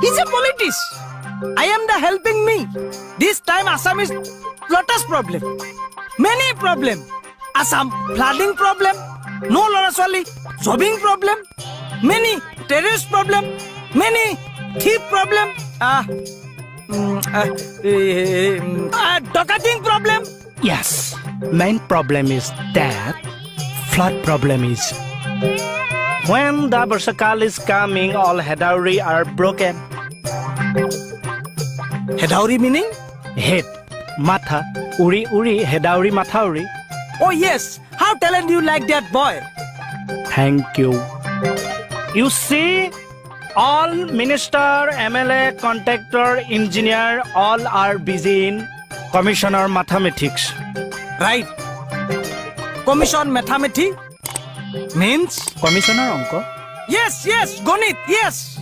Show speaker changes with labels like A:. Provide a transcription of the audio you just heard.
A: He's a politics. I am the helping me. This time Assam is lotus problem. Many problem. Assam flooding problem. No Loraswali jobbing problem. Many terrorist problem. Many thief problem. Docketing problem.
B: Yes, main problem is that flood problem is when the Barsakal is coming, all Hedauri are broken.
A: Hedauri meaning?
B: Head, matha, uri uri, Hedauri matha uri.
A: Oh yes, how talented you like that boy.
B: Thank you. You see, all minister, MLA, contractor, engineer, all are busy in commissioner mathematics.
A: Right. Commission mathematics means?
B: Commissioner Onko?
A: Yes, Gonit, yes.